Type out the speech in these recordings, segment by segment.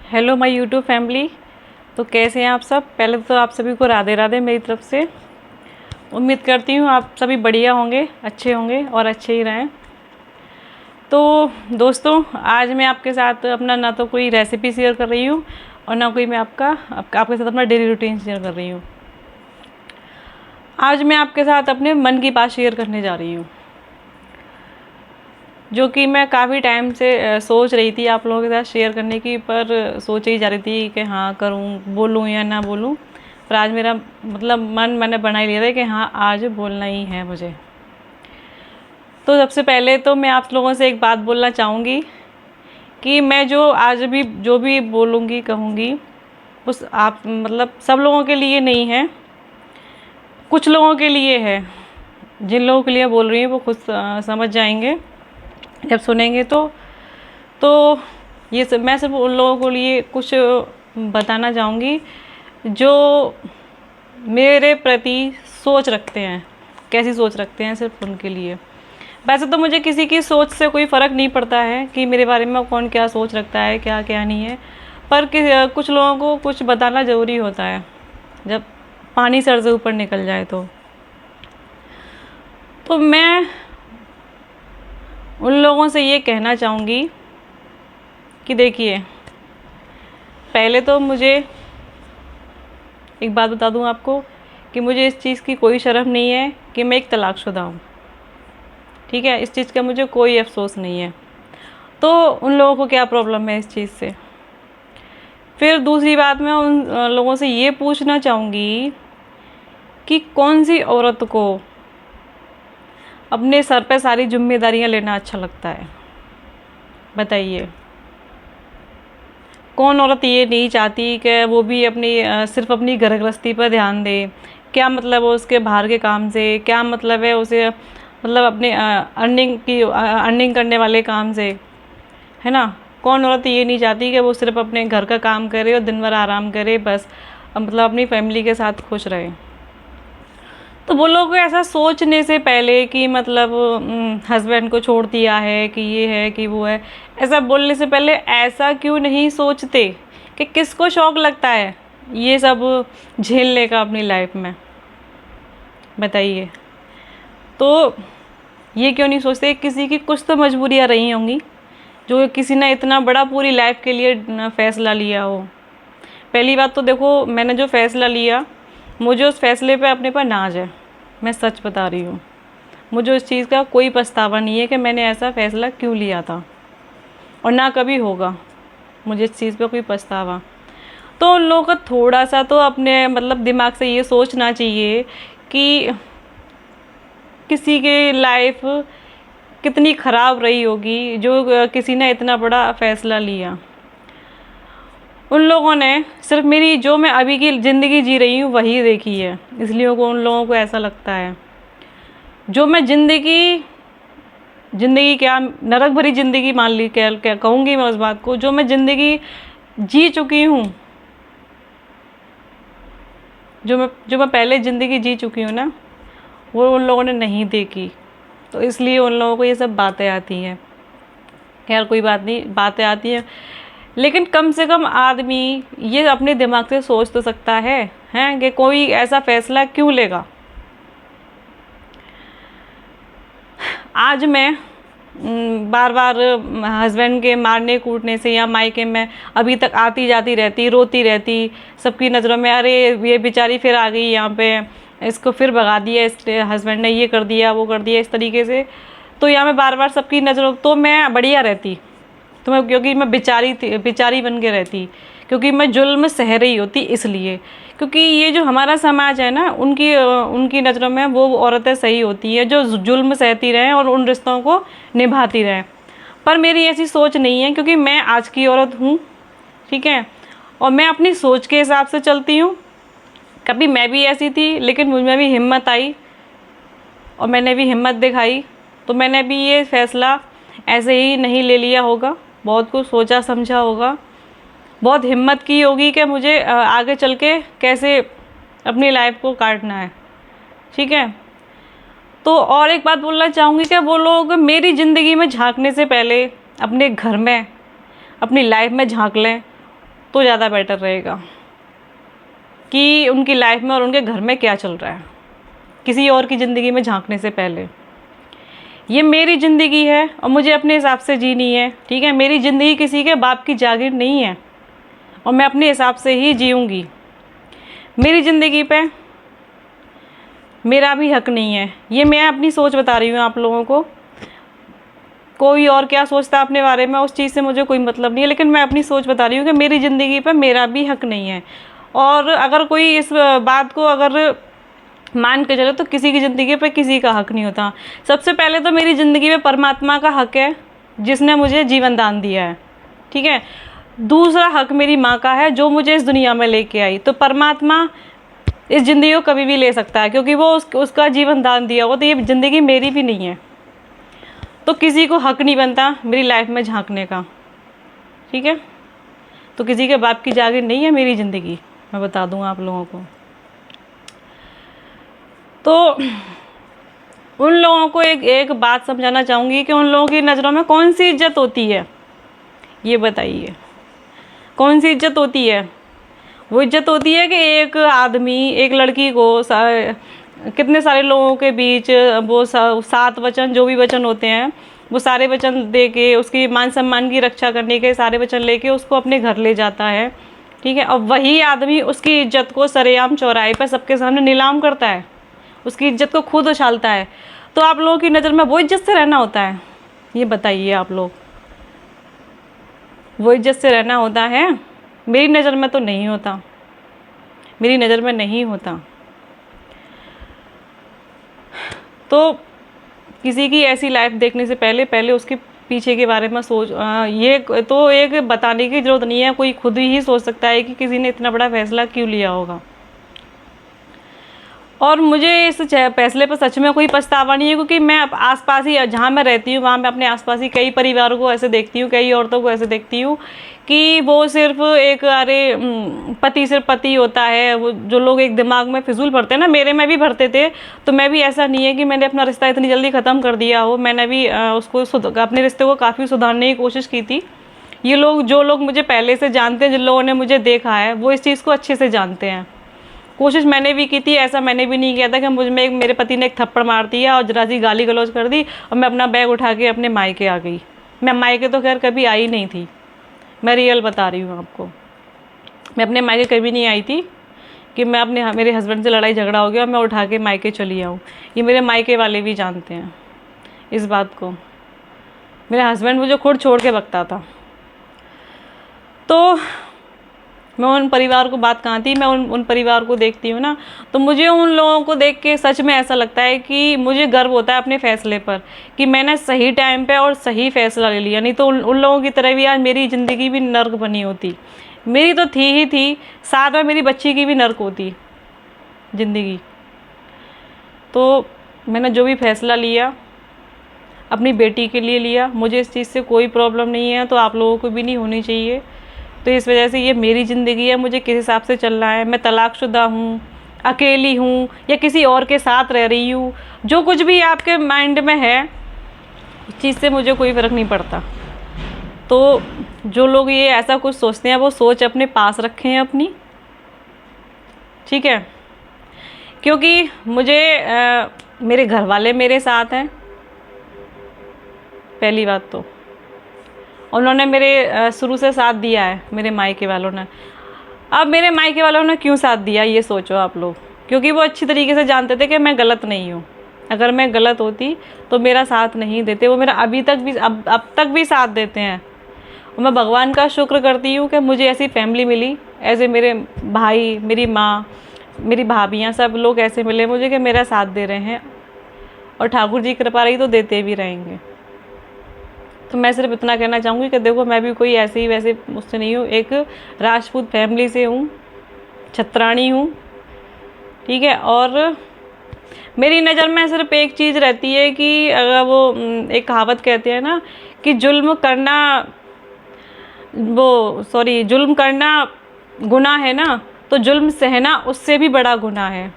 Hello my YouTube family. तो कैसे हैं आप सब। पहले तो आप सभी को राधे राधे मेरी तरफ से। उम्मीद करती हूँ आप सभी बढ़िया होंगे, अच्छे होंगे और अच्छे ही रहें। तो दोस्तों, आज मैं आपके साथ अपना ना तो कोई रेसिपी शेयर कर रही हूँ और ना कोई मैं आपके साथ अपना डेली रूटीन शेयर कर रही हूँ। आज मैं आपके साथ अपने मन की बात शेयर करने जा रही हूँ, जो कि मैं काफ़ी टाइम से सोच रही थी आप लोगों के साथ शेयर करने की, पर सोच ही जा रही थी कि हाँ करूँ, बोलूँ या ना बोलूँ। पर आज मेरा मैंने बना ही लिया था कि हाँ आज बोलना ही है मुझे। तो सबसे पहले तो मैं आप लोगों से एक बात बोलना चाहूँगी कि मैं जो भी बोलूँगी कहूँगी उस आप सब लोगों के लिए नहीं है, कुछ लोगों के लिए है। जिन लोगों के लिए बोल रही हूँ वो खुद समझ जाएंगे जब सुनेंगे। तो मैं सिर्फ उन लोगों को लिए कुछ बताना चाहूँगी जो मेरे प्रति सोच रखते हैं। कैसी सोच रखते हैं, सिर्फ उनके लिए। वैसे तो मुझे किसी की सोच से कोई फ़र्क नहीं पड़ता है कि मेरे बारे में कौन क्या सोच रखता है, क्या क्या नहीं है, पर कुछ लोगों को कुछ बताना ज़रूरी होता है जब पानी सर से ऊपर निकल जाए। तो मैं उन लोगों से ये कहना चाहूँगी कि देखिए, पहले तो मुझे एक बात बता दूँ आपको कि मुझे इस चीज़ की कोई शर्म नहीं है कि मैं एक तलाकशुदा हूँ। ठीक है, इस चीज़ का मुझे कोई अफसोस नहीं है। तो उन लोगों को क्या प्रॉब्लम है इस चीज़ से। फिर दूसरी बात, मैं उन लोगों से ये पूछना चाहूँगी कि कौन सी औरत को अपने सर पे सारी जिम्मेदारियाँ लेना अच्छा लगता है, बताइए। कौन औरत ये नहीं चाहती कि वो भी सिर्फ अपनी घर गृहस्थी पर ध्यान दे। क्या मतलब है उसके बाहर के काम से, क्या मतलब है उसे अपने अर्निंग करने वाले काम से, है ना। कौन औरत ये नहीं चाहती कि वो सिर्फ अपने घर का काम करे और दिन भर आराम करे, बस अपनी फैमिली के साथ खुश रहे। तो वो लोग ऐसा सोचने से पहले कि हस्बैंड को छोड़ दिया है, कि ये है कि वो है, ऐसा बोलने से पहले ऐसा क्यों नहीं सोचते कि किसको शौक़ लगता है ये सब झेलने का अपनी लाइफ में, बताइए। तो ये क्यों नहीं सोचते, किसी की कुछ तो मजबूरियाँ रही होंगी जो किसी ने इतना बड़ा पूरी लाइफ के लिए फ़ैसला लिया हो। पहली बात तो देखो, मैंने जो फ़ैसला लिया, मुझे उस फैसले पे अपने पर नाज है। मैं सच बता रही हूँ, मुझे उस चीज़ का कोई पछतावा नहीं है कि मैंने ऐसा फ़ैसला क्यों लिया था, और ना कभी होगा मुझे इस चीज़ पे कोई पछतावा। तो उन लोगों को थोड़ा सा तो अपने दिमाग से ये सोचना चाहिए कि किसी की लाइफ कितनी ख़राब रही होगी जो किसी ने इतना बड़ा फ़ैसला लिया। उन लोगों ने सिर्फ मेरी जो मैं अभी की ज़िंदगी जी रही हूँ वही देखी है, इसलिए उन लोगों को ऐसा लगता है। जो मैं ज़िंदगी क्या नरक भरी ज़िंदगी मान ली, क्या कहूँगी मैं उस बात को, जो मैं ज़िंदगी जी चुकी हूँ, जो मैं पहले ज़िंदगी जी चुकी हूँ ना, वो उन लोगों ने नहीं देखी। तो इसलिए उन लोगों को ये सब बातें आती हैं। खैर कोई बात नहीं, बातें आती हैं, लेकिन कम से कम आदमी ये अपने दिमाग से सोच तो सकता है हैं कि कोई ऐसा फ़ैसला क्यों लेगा। आज मैं बार बार हस्बैंड के मारने कूटने से या मायके में अभी तक आती जाती रहती, रोती रहती, सबकी नज़रों में अरे ये बेचारी फिर आ गई यहाँ पे, इसको फिर भगा दिया, इस हस्बैंड ने ये कर दिया वो कर दिया, इस तरीके से। तो यहाँ मैं बार बार सबकी नज़रों, तो मैं बढ़िया रहती, तो मैं क्योंकि मैं बेचारी बन के रहती, क्योंकि मैं जुल्म सह रही होती, इसलिए। क्योंकि ये जो हमारा समाज है ना, उनकी नज़रों में वो औरतें सही होती है जो जुल्म सहती रहें और उन रिश्तों को निभाती रहें। पर मेरी ऐसी सोच नहीं है, क्योंकि मैं आज की औरत हूँ, ठीक है, और मैं अपनी सोच के हिसाब से चलती हूँ। कभी मैं भी ऐसी थी, लेकिन मुझ में भी हिम्मत आई और मैंने भी हिम्मत दिखाई, तो मैंने भी ये फ़ैसला ऐसे ही नहीं ले लिया होगा, बहुत कुछ सोचा समझा होगा, बहुत हिम्मत की होगी कि मुझे आगे चल के कैसे अपनी लाइफ को काटना है, ठीक है। तो और एक बात बोलना चाहूँगी कि वो लोग मेरी ज़िंदगी में झांकने से पहले अपने घर में, अपनी लाइफ में झांक लें तो ज़्यादा बेटर रहेगा कि उनकी लाइफ में और उनके घर में क्या चल रहा है, किसी और की ज़िंदगी में झांकने से पहले। ये मेरी ज़िंदगी है और मुझे अपने हिसाब से जीनी है, ठीक है। मेरी ज़िंदगी किसी के बाप की जागीर नहीं है और मैं अपने हिसाब से ही जीऊँगी। मेरी ज़िंदगी पे मेरा भी हक नहीं है। ये मैं अपनी सोच बता रही हूँ आप लोगों को। कोई और क्या सोचता है अपने बारे में, उस चीज़ से मुझे कोई मतलब नहीं है, लेकिन मैं अपनी सोच बता रही हूँ कि मेरी ज़िंदगी पे मेरा भी हक नहीं है। और अगर कोई इस बात को अगर मान के चले तो किसी की ज़िंदगी पे किसी का हक नहीं होता। सबसे पहले तो मेरी ज़िंदगी में परमात्मा का हक है जिसने मुझे जीवन दान दिया है, ठीक है। दूसरा हक मेरी माँ का है जो मुझे इस दुनिया में लेके आई। तो परमात्मा इस ज़िंदगी को कभी भी ले सकता है क्योंकि वो उसका जीवन दान दिया हो, तो ये ज़िंदगी मेरी भी नहीं है। तो किसी को हक नहीं बनता मेरी लाइफ में झांकने का, ठीक है। तो किसी के बाप की जागीर नहीं है मेरी ज़िंदगी, मैं बता दूँ आप लोगों को। तो उन लोगों को एक बात समझाना चाहूँगी कि उन लोगों की नज़रों में कौन सी इज्जत होती है, ये बताइए। कौन सी इज्जत होती है? वो इज्जत होती है कि एक आदमी एक लड़की को कितने सारे लोगों के बीच वो 7 वचन, जो भी वचन होते हैं, वो सारे वचन दे के उसकी मान सम्मान की रक्षा करने के सारे वचन लेके उसको अपने घर ले जाता है, ठीक है। और वही आदमी उसकी इज्जत को सरेआम चौराहे पर सबके सामने नीलाम करता है, उसकी इज्जत को खुद उछालता है। तो आप लोगों की नज़र में वो इज्जत से रहना होता है? ये बताइए आप लोग, वो इज्जत से रहना होता है? मेरी नज़र में तो नहीं होता, मेरी नज़र में नहीं होता। तो किसी की ऐसी लाइफ देखने से पहले उसके पीछे के बारे में सोच, ये तो एक बताने की ज़रूरत नहीं है, कोई खुद ही सोच सकता है कि किसी ने इतना बड़ा फैसला क्यों लिया होगा। और मुझे इस फैसले पर सच में कोई पछतावा नहीं है क्योंकि मैं आसपास ही जहाँ मैं रहती हूँ वहाँ मैं अपने आसपास ही कई परिवारों को ऐसे देखती हूँ, कई औरतों को ऐसे देखती हूँ कि वो सिर्फ एक पति सिर्फ पति होता है। वो जो लोग एक दिमाग में फिजूल भरते हैं ना, मेरे में भी भरते थे, तो मैं भी ऐसा नहीं है कि मैंने अपना रिश्ता इतनी जल्दी ख़त्म कर दिया हो। मैंने भी उसको अपने रिश्ते को काफ़ी सुधारने की कोशिश की थी। ये लोग, जो लोग मुझे पहले से जानते हैं, जिन लोगों ने मुझे देखा है, वो इस चीज़ को अच्छे से जानते हैं। कोशिश मैंने भी की थी, ऐसा मैंने भी नहीं किया था कि मुझ में मेरे पति ने एक थप्पड़ मार दिया और जरा सी गाली गलौज कर दी और मैं अपना बैग उठा के अपने मायके आ गई। मैं मायके तो खैर कभी आई नहीं थी, मैं रियल बता रही हूँ आपको। मैं अपने मायके कभी नहीं आई थी कि मैं मेरे हस्बैंड से लड़ाई झगड़ा हो गया और मैं उठा के मायके चली आऊँ। ये मेरे मायके वाले भी जानते हैं इस बात को। मेरा हस्बैंड मुझे खुद छोड़ के भगता था। तो मैं उन परिवार को बात कहाँ थी, मैं उन परिवार को देखती हूँ ना, तो मुझे उन लोगों को देख के सच में ऐसा लगता है कि मुझे गर्व होता है अपने फ़ैसले पर कि मैंने सही टाइम पे और सही फ़ैसला ले लिया। नहीं तो उन लोगों की तरह भी आज मेरी ज़िंदगी भी नर्क बनी होती। मेरी तो थी ही थी, साथ में मेरी बच्ची की भी नर्क होती ज़िंदगी। तो मैंने जो भी फ़ैसला लिया अपनी बेटी के लिए लिया, मुझे इस चीज़ से कोई प्रॉब्लम नहीं है, तो आप लोगों को भी नहीं होनी चाहिए। तो इस वजह से ये मेरी ज़िंदगी है, मुझे किस हिसाब से चलना है। मैं तलाकशुदा हूँ, अकेली हूँ या किसी और के साथ रह रही हूँ, जो कुछ भी आपके माइंड में है उस चीज़ से मुझे कोई फ़र्क नहीं पड़ता। तो जो लोग ये ऐसा कुछ सोचते हैं वो सोच अपने पास रखें अपनी, ठीक है। क्योंकि मुझे मेरे घर वाले मेरे साथ हैं, पहली बात तो उन्होंने मेरे शुरू से साथ दिया है, मेरे मायके वालों ने। अब मेरे मायके वालों ने क्यों साथ दिया ये सोचो आप लोग, क्योंकि वो अच्छी तरीके से जानते थे कि मैं गलत नहीं हूँ। अगर मैं गलत होती तो मेरा साथ नहीं देते। वो मेरा अभी तक भी अब तक भी साथ देते हैं। और मैं भगवान का शुक्र करती हूँ कि मुझे ऐसी फैमिली मिली, ऐसे मेरे भाई, मेरी माँ, मेरी भाभियाँ, सब लोग ऐसे मिले मुझे कि मेरा साथ दे रहे हैं। और ठाकुर जी कृपा रही तो देते भी रहेंगे। तो मैं सिर्फ इतना कहना चाहूँगी कि देखो, मैं भी कोई ऐसे ही वैसे मुझसे नहीं हूँ, एक राजपूत फैमिली से हूँ, छत्राणी हूँ, ठीक है। और मेरी नज़र में सिर्फ एक चीज़ रहती है कि अगर वो एक कहावत कहते हैं ना कि जुल्म करना गुनाह है ना, तो जुल्म सहना उससे भी बड़ा गुनाह है।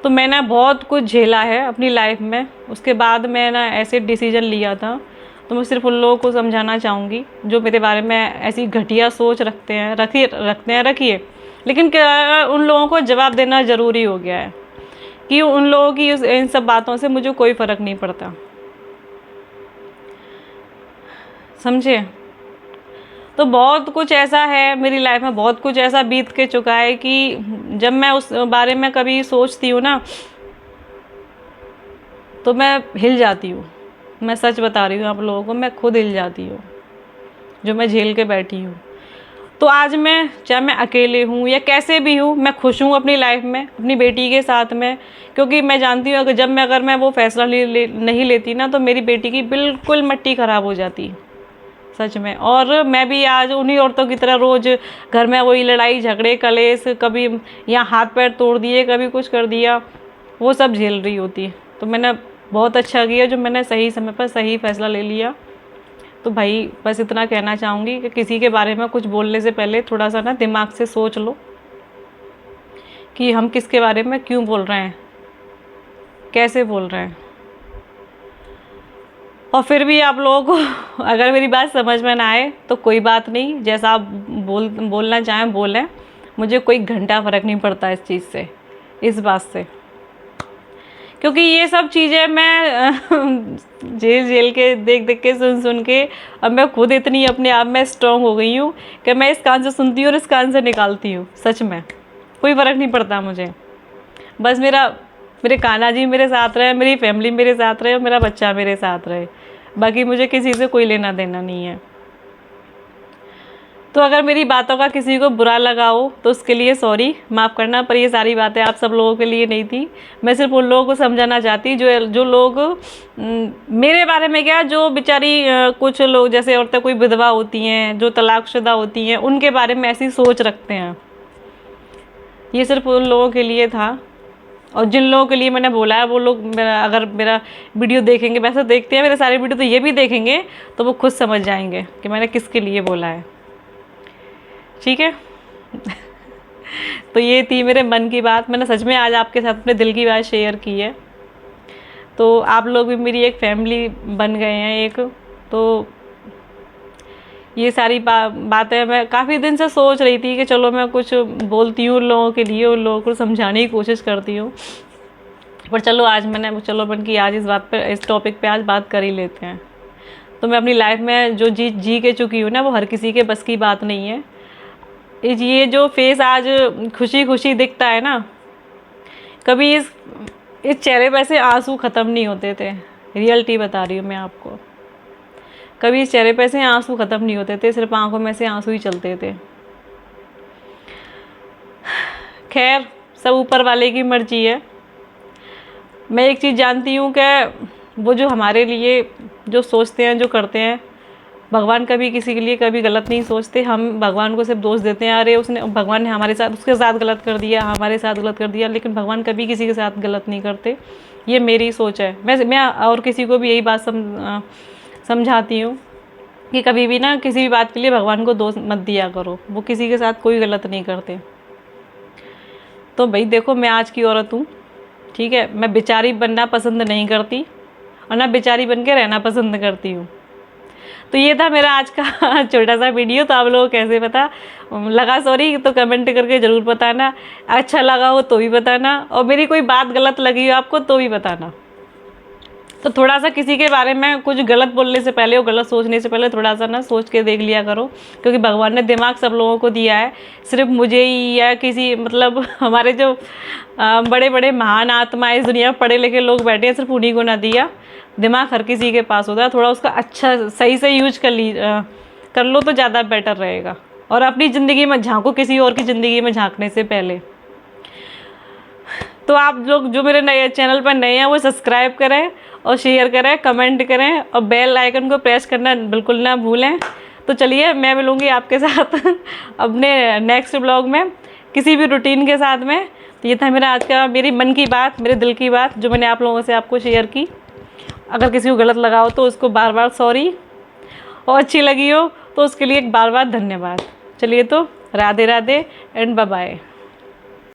तो मैंने बहुत कुछ झेला है अपनी लाइफ में, उसके बाद मैं ना ऐसे डिसीजन लिया था तो मैं सिर्फ उन लोगों को समझाना चाहूँगी जो मेरे बारे में ऐसी घटिया सोच रखिए, लेकिन क्या उन लोगों को जवाब देना ज़रूरी हो गया है कि उन लोगों की इन सब बातों से मुझे कोई फ़र्क नहीं पड़ता, समझे। तो बहुत कुछ ऐसा है मेरी लाइफ में, बहुत कुछ ऐसा बीत के चुका है कि जब मैं उस बारे में कभी सोचती हूँ ना तो मैं हिल जाती हूँ। मैं सच बता रही हूँ आप लोगों को, मैं खुद हिल जाती हूँ जो मैं झेल के बैठी हूँ। तो आज मैं, चाहे मैं अकेले हूँ या कैसे भी हूँ, मैं खुश हूँ अपनी लाइफ में, अपनी बेटी के साथ में, क्योंकि मैं जानती हूँ अगर मैं वो फैसला नहीं लेती ना तो मेरी बेटी की बिल्कुल मिट्टी ख़राब हो जाती, सच में। और मैं भी आज उन्हीं औरतों की तरह रोज़ घर में वही लड़ाई झगड़े कलेश, कभी यहाँ हाथ पैर तोड़ दिए, कभी कुछ कर दिया, वो सब झेल रही होती। तो मैंने बहुत अच्छा किया जो मैंने सही समय पर सही फैसला ले लिया। तो भाई बस इतना कहना चाहूँगी कि किसी के बारे में कुछ बोलने से पहले थोड़ा सा ना दिमाग से सोच लो कि हम किसके बारे में क्यों बोल रहे हैं, कैसे बोल रहे हैं। और फिर भी आप लोगों को अगर मेरी बात समझ में ना आए तो कोई बात नहीं, जैसा आप बोलना चाहें बोलें, मुझे कोई घंटा फ़र्क नहीं पड़ता इस चीज़ से, इस बात से, क्योंकि ये सब चीज़ें मैं झेल के देख के सुन के अब मैं खुद इतनी अपने आप में स्ट्रॉन्ग हो गई हूँ कि मैं इस कान से सुनती हूँ और इस कान से निकालती हूँ। सच में कोई फ़र्क नहीं पड़ता मुझे, बस मेरे कान्हा जी मेरे साथ रहे, मेरी फैमिली मेरे साथ रहे और मेरा बच्चा मेरे साथ रहे, बाकी मुझे किसी से कोई लेना देना नहीं है। तो अगर मेरी बातों का किसी को बुरा लगा हो तो उसके लिए सॉरी, माफ़ करना, पर ये सारी बातें आप सब लोगों के लिए नहीं थी। मैं सिर्फ उन लोगों को समझाना चाहती जो लोग मेरे बारे में क्या, जो बेचारी कुछ लोग जैसे औरतें कोई विधवा होती हैं, जो तलाकशुदा होती हैं, उनके बारे में ऐसी सोच रखते हैं। ये सिर्फ उन लोगों के लिए था। और जिन लोगों के लिए मैंने बोला है वो लोग अगर मेरा वीडियो देखेंगे, वैसे देखते हैं मेरे सारे वीडियो, तो ये भी देखेंगे तो वो खुद समझ जाएंगे कि मैंने किसके लिए बोला है, ठीक है। तो ये थी मेरे मन की बात, मैंने सच में आज आपके साथ अपने दिल की बात शेयर की है। तो आप लोग भी मेरी एक फैमिली बन गए हैं एक। तो ये सारी बातें मैं काफ़ी दिन से सोच रही थी कि चलो मैं कुछ बोलती हूँ उन लोगों के लिए, उन लोगों को समझाने की कोशिश करती हूँ, पर चलो आज मन की आज इस टॉपिक पे आज बात कर ही लेते हैं। तो मैं अपनी लाइफ में जो जी के चुकी हूँ ना, वो हर किसी के बस की बात नहीं है। ये जो फेस आज खुशी खुशी दिखता है ना, कभी इस चेहरे पे से आंसू ख़त्म नहीं होते थे। रियलिटी बता रही हूँ मैं आपको, कभी इस चेहरे पे से आंसू ख़त्म नहीं होते थे, सिर्फ आंखों में से आंसू ही चलते थे। खैर सब ऊपर वाले की मर्जी है। मैं एक चीज़ जानती हूँ कि वो जो हमारे लिए जो सोचते हैं, जो करते हैं, भगवान कभी किसी के लिए कभी गलत नहीं सोचते। हम भगवान को सिर्फ दोष देते हैं, अरे भगवान ने हमारे साथ, उसके साथ गलत कर दिया, हमारे साथ गलत कर दिया, लेकिन भगवान कभी किसी के साथ गलत नहीं करते। ये मेरी सोच है। मैं और किसी को भी यही बात समझाती हूँ कि कभी भी ना किसी भी बात के लिए भगवान को दोष मत दिया करो, वो किसी के साथ कोई गलत नहीं करते। तो भाई देखो, मैं आज की औरत हूँ, ठीक है, मैं बेचारी बनना पसंद नहीं करती और ना बेचारी बन के रहना पसंद करती हूँ। तो ये था मेरा आज का छोटा सा वीडियो। तो आप लोगों को कैसे पता लगा, सॉरी, तो कमेंट करके ज़रूर बताना। अच्छा लगा हो तो भी बताना, और मेरी कोई बात गलत लगी हो आपको तो भी बताना। तो थोड़ा सा किसी के बारे में कुछ गलत बोलने से पहले और गलत सोचने से पहले थोड़ा सा ना सोच के देख लिया करो, क्योंकि भगवान ने दिमाग सब लोगों को दिया है, सिर्फ मुझे ही या किसी मतलब हमारे जो बड़े बड़े महान आत्माएं इस दुनिया में पढ़े लिखे लोग बैठे हैं, सिर्फ उन्हीं को ना दिया। दिमाग हर किसी के पास होता है, थोड़ा उसका अच्छा सही से यूज कर लो तो ज़्यादा बेटर रहेगा। और अपनी ज़िंदगी में झांको किसी और की ज़िंदगी में झांकने से पहले। तो आप लोग जो मेरे नए चैनल पर नए हैं वो सब्सक्राइब करें और शेयर करें, कमेंट करें और बेल आइकन को प्रेस करना बिल्कुल ना भूलें। तो चलिए मैं मिलूँगी आपके साथ अपने नेक्स्ट ब्लॉग में किसी भी रूटीन के साथ में। तो ये था मेरा आज का, मेरी मन की बात, मेरे दिल की बात जो मैंने आप लोगों से आपको शेयर की। अगर किसी को गलत लगा हो तो उसको बार बार सॉरी, और अच्छी लगी हो तो उसके लिए एक बार बार धन्यवाद। चलिए तो Radhe Radhe and bye bye.